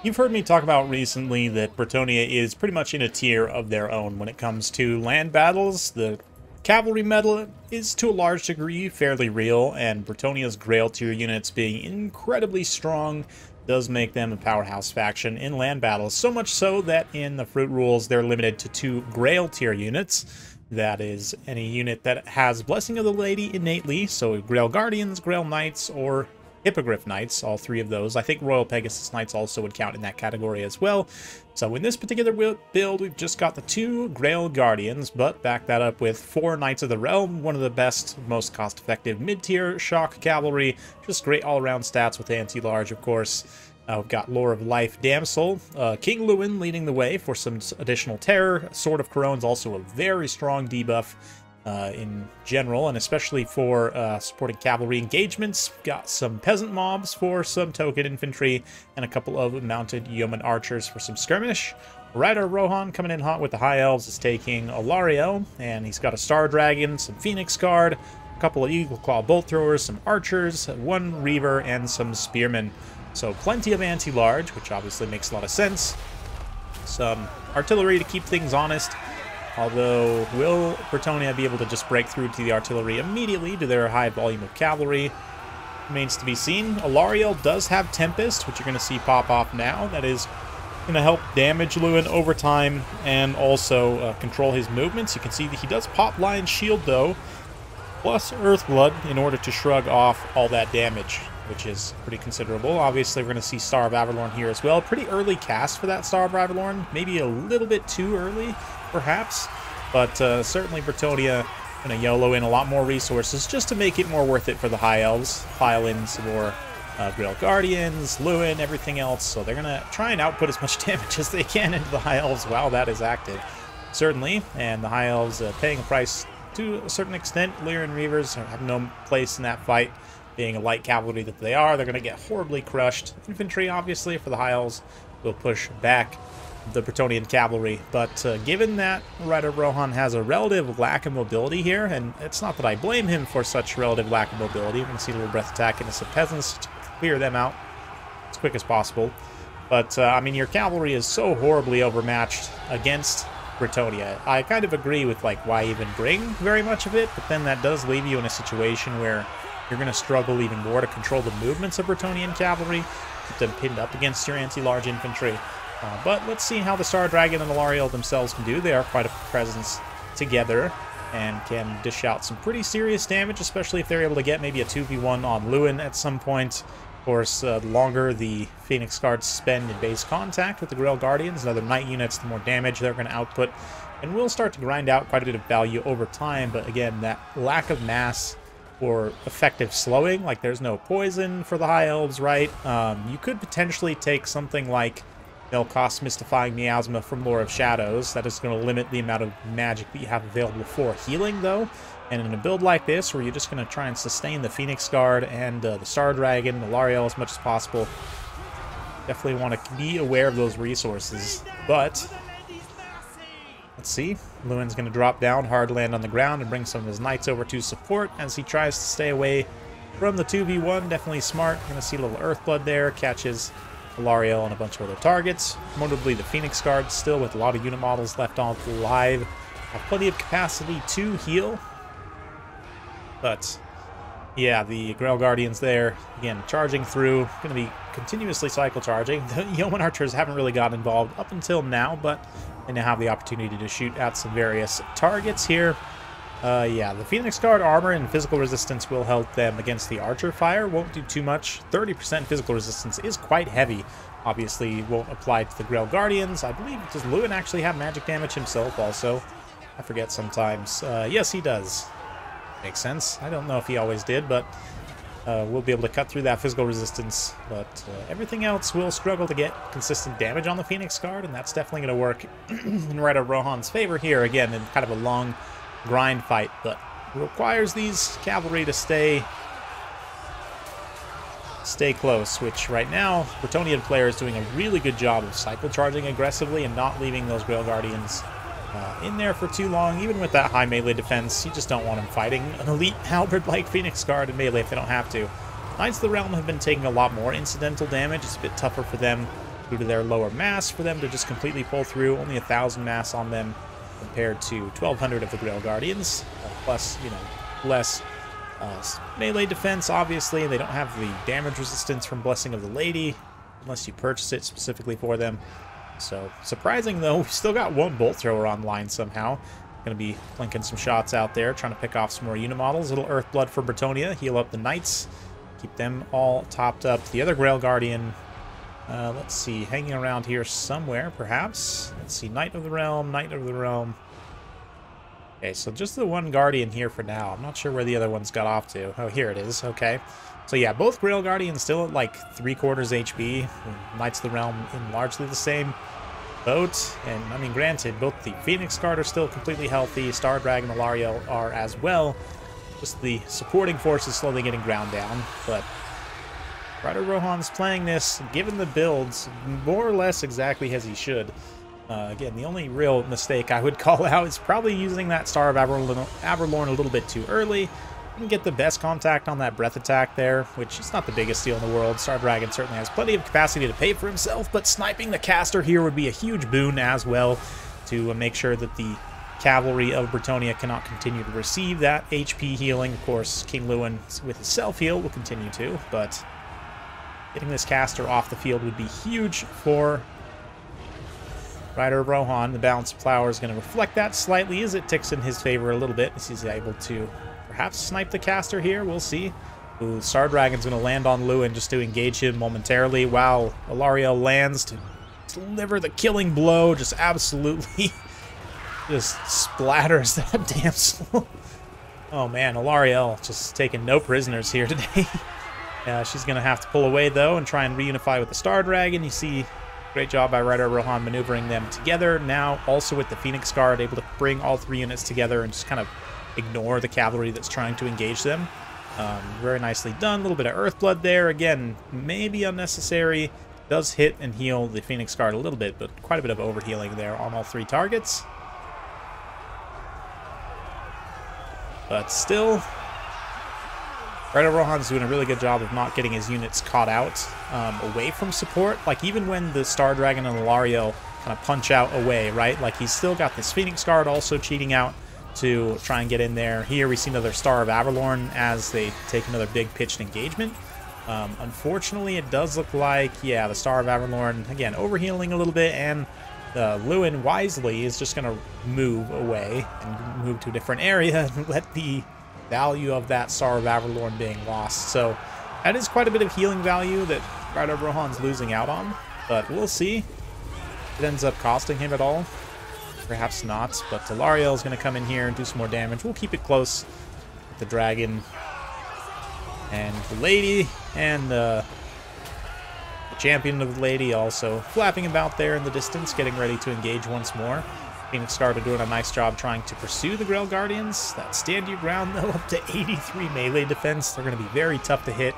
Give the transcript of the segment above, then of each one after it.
You've heard me talk about recently that Bretonnia is pretty much in a tier of their own when it comes to land battles. The cavalry metal is to a large degree fairly real, and Bretonnia's Grail tier units being incredibly strong does make them a powerhouse faction in land battles. So much so that in the fruit rules they're limited to 2 Grail tier units. That is any unit that has Blessing of the Lady innately, so Grail Guardians, Grail Knights, or Hippogriff Knights, all 3 of those. I think Royal Pegasus Knights also would count in that category as well. So in this particular build, we've just got the 2 Grail Guardians, but back that up with 4 Knights of the Realm, one of the best, most cost-effective mid-tier shock cavalry. Just great all-around stats with anti-large, of course. We've got Lore of Life Damsel, King Lewin leading the way for some additional terror. Sword of Corone's also a very strong debuff in general, and especially for supporting cavalry engagements. We've got some peasant mobs for some token infantry, and a couple of mounted yeoman archers for some skirmish. Rider Rohan coming in hot with the High Elves is taking Alariel, and he's got a Star Dragon, some Phoenix Guard, a couple of Eagle Claw Bolt Throwers, some Archers, 1 Reaver, and some Spearmen. So plenty of anti-large, which obviously makes a lot of sense. Some artillery to keep things honest. Although, will Bretonnia be able to just break through to the artillery immediately to their high volume of cavalry? Remains to be seen. Alariel does have Tempest, which you're going to see pop off now. That is going to help damage Lewin over time and also control his movements. You can see that he does pop Lion's Shield, though, plus Earthblood in order to shrug off all that damage, which is pretty considerable. Obviously, we're going to see Star of Avalorn here as well. Pretty early cast for that Star of Avalorn. Maybe a little bit too early, perhaps. But certainly Bretonnia going to YOLO in a lot more resources just to make it more worth it for the High Elves. Pile in some more Grail Guardians, Lewin, everything else. So they're going to try and output as much damage as they can into the High Elves while that is active. Certainly. And the High Elves paying a price to a certain extent. Lyran Reavers have no place in that fight. Being a light cavalry that they are, they're going to get horribly crushed. Infantry, obviously, for the High Elves, will push back the Bretonnian cavalry. But given that Rider Rohan has a relative lack of mobility here, and it's not that I blame him for such relative lack of mobility. We're going to see a little breath attack into some peasants to clear them out as quick as possible. But, I mean, your cavalry is so horribly overmatched against Bretonnia. I kind of agree with, like, why even bring very much of it, but then that does leave you in a situation where you're going to struggle even more to control the movements of Bretonnian cavalry, keep them pinned up against your anti-large infantry. But let's see how the Star Dragon and Alariel themselves can do. They are quite a presence together and can dish out some pretty serious damage, especially if they're able to get maybe a 2v1 on Lewin at some point. Of course, the longer the Phoenix Guards spend in base contact with the Grail Guardians and other Knight units, the more damage they're going to output. And will start to grind out quite a bit of value over time, but again, that lack of mass or effective slowing, like there's no poison for the High Elves, right? You could potentially take something like Melkoth's Mystifying Miasma from Lore of Shadows. That is going to limit the amount of magic that you have available for healing, though. And in a build like this, where you're just going to try and sustain the Phoenix Guard and the Star Dragon, the Alariel as much as possible, definitely want to be aware of those resources. But let's see. Lewin's going to drop down, hard land on the ground, and bring some of his knights over to support as he tries to stay away from the 2v1. Definitely smart. Going to see a little Earthblood there. Catches Alariel and a bunch of other targets. Notably the Phoenix Guard still with a lot of unit models left on alive. Have plenty of capacity to heal. But yeah, the Grail Guardians there, again, charging through. Going to be continuously cycle charging. The Yeoman Archers haven't really got involved up until now, but they now have the opportunity to shoot at some various targets here. Yeah, the Phoenix Guard armor and physical resistance will help them against the Archer fire. Won't do too much. 30% physical resistance is quite heavy. Obviously, won't apply to the Grail Guardians. I believe, does Lewin actually have magic damage himself also? I forget sometimes. Yes, he does. Makes sense. I don't know if he always did, but we'll be able to cut through that physical resistance. But everything else will struggle to get consistent damage on the Phoenix Guard, and that's definitely going to work in Rider Rohan's favor here, again, in kind of a long grind fight, but requires these cavalry to stay close, which right now Bretonnian player is doing a really good job of cycle charging aggressively and not leaving those Grail Guardians in there for too long. Even with that high melee defense, you just don't want them fighting an elite halberd like Phoenix Guard in melee if they don't have to. Knights of the Realm have been taking a lot more incidental damage. It's a bit tougher for them due to their lower mass for them to just completely pull through. Only 1,000 mass on them compared to 1,200 of the Grail Guardians, plus, you know, less melee defense, obviously. They don't have the damage resistance from Blessing of the Lady, unless you purchase it specifically for them. So, surprising though, we've still got one Bolt Thrower online somehow. Going to be plinking some shots out there, trying to pick off some more unit models. Little Earthblood for Bretonnia, heal up the Knights, keep them all topped up. The other Grail Guardian, let's see, hanging around here somewhere, perhaps. Let's see, Knight of the Realm, Knight of the Realm. Okay, so just the one Guardian here for now. I'm not sure where the other ones got off to. Oh, here it is. Okay. So yeah, both Grail Guardians still at like 3/4 HP. Knights of the Realm in largely the same boat. And I mean, granted, both the Phoenix Guard are still completely healthy. Star Dragon and Alariel are as well. Just the supporting force is slowly getting ground down. But Rider Rohan's playing this, given the builds, more or less exactly as he should. Again, the only real mistake I would call out is probably using that Star of Averlorn a little bit too early. Didn't get the best contact on that breath attack there, which is not the biggest deal in the world. Star Dragon certainly has plenty of capacity to pay for himself, but sniping the caster here would be a huge boon as well to make sure that the cavalry of Bretonnia cannot continue to receive that HP healing. Of course, King Lewin with his self-heal will continue to, but getting this caster off the field would be huge for Rider Rohan. The balance of flower is going to reflect that slightly as it ticks in his favor a little bit, as he's able to perhaps snipe the caster here. We'll see. Ooh, Star Dragon's going to land on Lewin just to engage him momentarily. Wow, Alariel lands to deliver the killing blow. Just absolutely just splatters that damn soul. Oh man, Alariel just taking no prisoners here today. She's going to have to pull away though and try and reunify with the Star Dragon. You see, great job by Rider Rohan maneuvering them together. Now also with the Phoenix Guard, able to bring all three units together and just kind of ignore the cavalry that's trying to engage them. Very nicely done. A little bit of Earthblood there. Again, maybe unnecessary. Does hit and heal the Phoenix Guard a little bit, but quite a bit of overhealing there on all three targets. But still, Rider Rohan's doing a really good job of not getting his units caught out away from support. Like, even when the Star Dragon and Alariel kind of punch out away, right? Like, he's still got this Phoenix Guard also cheating out to try and get in there. Here we see another Star of Averlorn as they take another big pitched engagement. Unfortunately, it does look like, yeah, the Star of Averlorn, again, overhealing a little bit, and Lewin wisely is just going to move away and move to a different area and let the value of that Star of Averlorn being lost. So that is quite a bit of healing value that Rider Rohan's losing out on, but we'll see if it ends up costing him at all. Perhaps not, but Alariel is going to come in here and do some more damage. We'll keep it close with the dragon and the lady, and the champion of the lady also flapping about there in the distance, getting ready to engage once more. Phoenix Guard are doing a nice job trying to pursue the Grail Guardians. That stand your ground, though, up to 83 melee defense. They're going to be very tough to hit.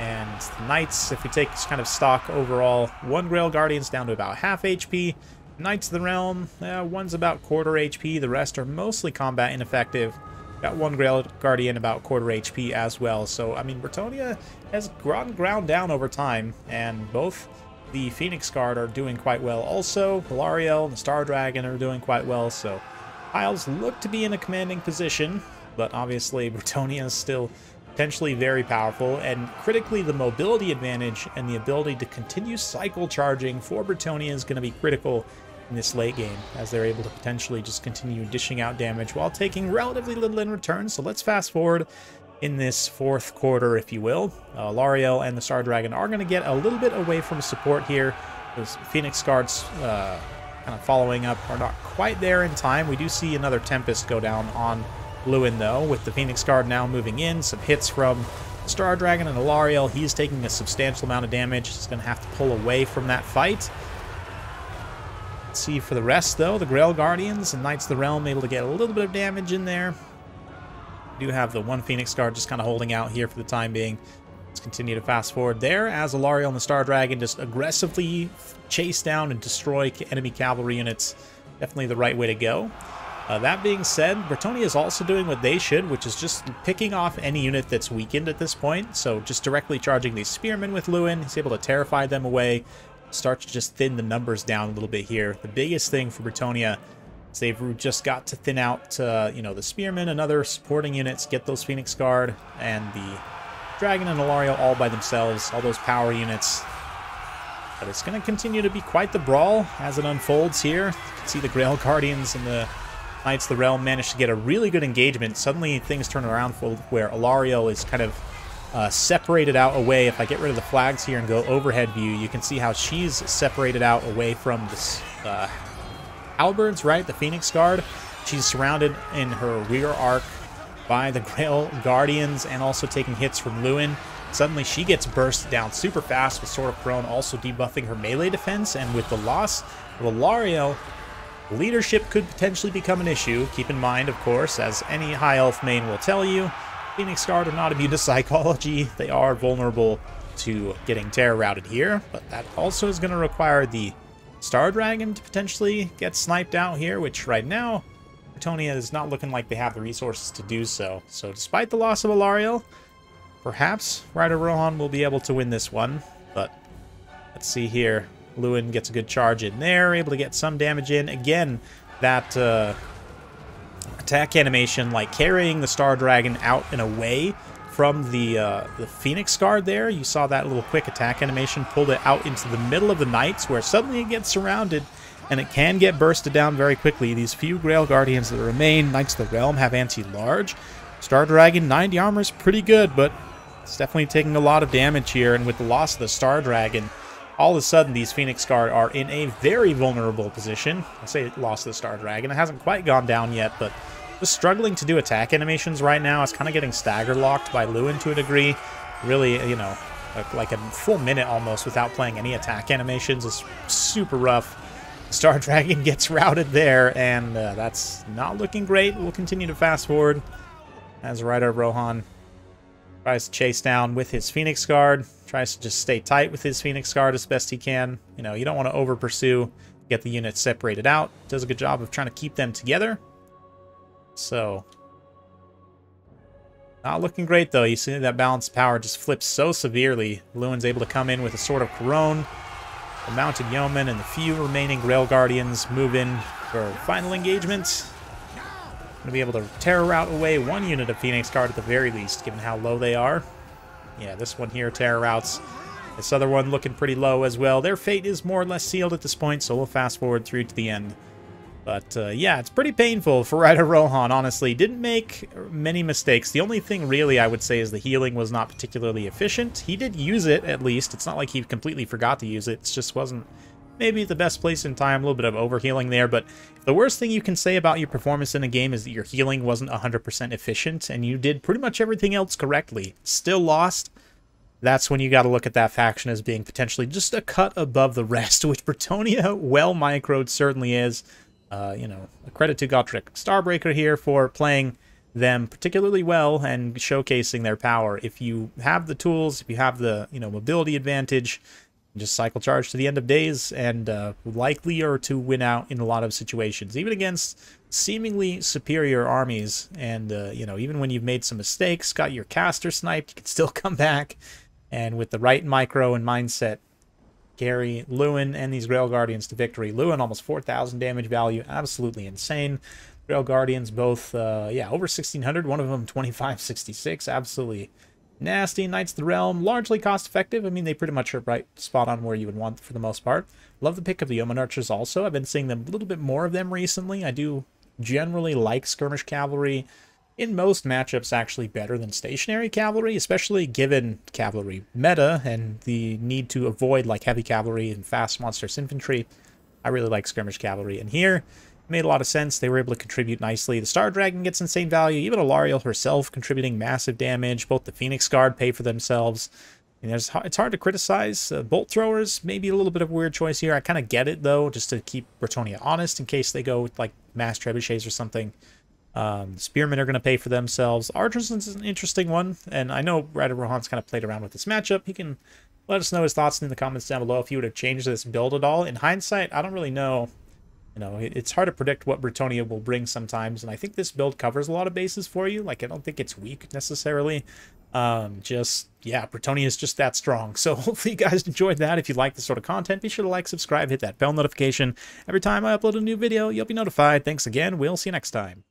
And the Knights, if we take kind of stock overall, one Grail Guardian's down to about half HP. Knights of the Realm, one's about quarter HP. The rest are mostly combat ineffective. Got one Grail Guardian about quarter HP as well. So, I mean, Bretonnia has gotten ground down over time, and both the Phoenix Guard are doing quite well. Also, Alariel and the Star Dragon are doing quite well, so Isles look to be in a commanding position, but obviously Bretonnia is still potentially very powerful, and critically the mobility advantage and the ability to continue cycle charging for Bretonnia is going to be critical in this late game, as they're able to potentially just continue dishing out damage while taking relatively little in return. So let's fast forward in this fourth quarter, if you will. Alariel and the Star Dragon are going to get a little bit away from support here. Those Phoenix Guards kind of following up are not quite there in time. We do see another Tempest go down on Lewin, though, with the Phoenix Guard now moving in. Some hits from Star Dragon and Alariel. He's taking a substantial amount of damage. He's going to have to pull away from that fight. Let's see for the rest, though. The Grail Guardians and Knights of the Realm able to get a little bit of damage in there. We do have the one Phoenix Guard just kind of holding out here for the time being. Let's continue to fast forward there as Alariel and the Star Dragon just aggressively chase down and destroy enemy cavalry units. Definitely the right way to go. That being said, Bretonnia is also doing what they should, which is just picking off any unit that's weakened at this point. So just directly charging these spearmen with Lewin. He's able to terrify them away. start to just thin the numbers down a little bit here. The biggest thing for Bretonnia is they've just got to thin out, you know, the Spearmen and other supporting units, get those Phoenix Guard and the Dragon and Alario all by themselves, all those power units. But it's going to continue to be quite the brawl as it unfolds here. You can see the Grail Guardians and the Knights of the Realm managed to get a really good engagement. Suddenly things turn around where Alario is kind of separated out away. If I get rid of the flags here and go overhead view, you can see how she's separated out away from this halberds, right? The Phoenix Guard. She's surrounded in her rear arc by the Grail Guardians and also taking hits from Lewin. Suddenly she gets burst down super fast with Sword of Prone, also debuffing her melee defense, and with the loss of Alario, leadership could potentially become an issue. Keep in mind, of course, as any High Elf main will tell you, Phoenix Guard are not immune to psychology. They are vulnerable to getting terror routed here, but that also is going to require the Star Dragon to potentially get sniped out here, which right now, Bretonnia is not looking like they have the resources to do so. So despite the loss of Alario, perhaps Rider Rohan will be able to win this one, but let's see here. Lewin gets a good charge in there, able to get some damage in. Again, that attack animation, like carrying the Star Dragon out and away from the Phoenix Guard there. You saw that little quick attack animation, pulled it out into the middle of the Knights, where suddenly it gets surrounded, and it can get bursted down very quickly. These few Grail Guardians that remain, Knights of the Realm, have anti-large. Star Dragon, 90 armor is pretty good, but it's definitely taking a lot of damage here, and with the loss of the Star Dragon, all of a sudden these Phoenix Guard are in a very vulnerable position. I say lost of the Star Dragon. It hasn't quite gone down yet, but just struggling to do attack animations right now. It's kind of getting stagger locked by Lewin to a degree. Really, you know, like a full minute almost without playing any attack animations is super rough. Star Dragon gets routed there, and that's not looking great. We'll continue to fast forward as Rider Rohan tries to chase down with his Phoenix Guard, tries to just stay tight with his Phoenix Guard as best he can. You know, you don't want to over pursue, get the units separated out. Does a good job of trying to keep them together. So, not looking great though. You see that balanced power just flips so severely. Lewin's able to come in with a Sword of Couronne. The Mounted Yeoman and the few remaining Grail Guardians move in for final engagement. Going to be able to terror route away one unit of Phoenix Guard at the very least, given how low they are. Yeah, this one here terror routes. This other one looking pretty low as well. Their fate is more or less sealed at this point, so we'll fast forward through to the end. But yeah, it's pretty painful for Rider Rohan, honestly. Didn't make many mistakes. The only thing really I would say is the healing was not particularly efficient. He did use it, at least. It's not like he completely forgot to use it. It just wasn't maybe the best place in time. A little bit of overhealing there. But the worst thing you can say about your performance in a game is that your healing wasn't 100% efficient, and you did pretty much everything else correctly. Still lost. That's when you got to look at that faction as being potentially just a cut above the rest, which Bretonnia, well microed, certainly is. You know, a credit to Gotrek Starbreaker here for playing them particularly well and showcasing their power. If you have the tools, if you have the, you know, mobility advantage, just cycle charge to the end of days and likely are to win out in a lot of situations, even against seemingly superior armies. And, you know, even when you've made some mistakes, got your caster sniped, you can still come back. And with the right micro and mindset, carry Lewin and these Grail Guardians to victory. Lewin almost 4,000 damage value, absolutely insane. Grail Guardians both, yeah, over 1,600, one of them 2,566, absolutely nasty. Knights of the Realm, largely cost-effective. I mean, they pretty much are right spot on where you would want for the most part. Love the pick of the Yeoman Archers also. I've been seeing them a little bit more of them recently. I do generally like Skirmish Cavalry. In most matchups, actually better than stationary cavalry, especially given cavalry meta and the need to avoid like heavy cavalry and fast monstrous infantry. I really like skirmish cavalry, and here it made a lot of sense. They were able to contribute nicely. The Star Dragon gets insane value. Even Alario herself contributing massive damage. Both the Phoenix Guard pay for themselves. And it's hard to criticize. Bolt throwers, maybe a little bit of a weird choice here. I kind of get it though, just to keep Bretonnia honest in case they go with like mass trebuchets or something. Spearmen are going to pay for themselves. Archers is an interesting one, and I know Rider Rohan's kind of played around with this matchup. He can let us know his thoughts in the comments down below if he would have changed this build at all. In hindsight, I don't really know. You know, it's hard to predict what Bretonnia will bring sometimes, and I think this build covers a lot of bases for you. Like, I don't think it's weak necessarily. Yeah, Bretonnia is just that strong. So hopefully you guys enjoyed that. If you like this sort of content, be sure to like, subscribe, hit that bell notification. Every time I upload a new video, you'll be notified. Thanks again. We'll see you next time.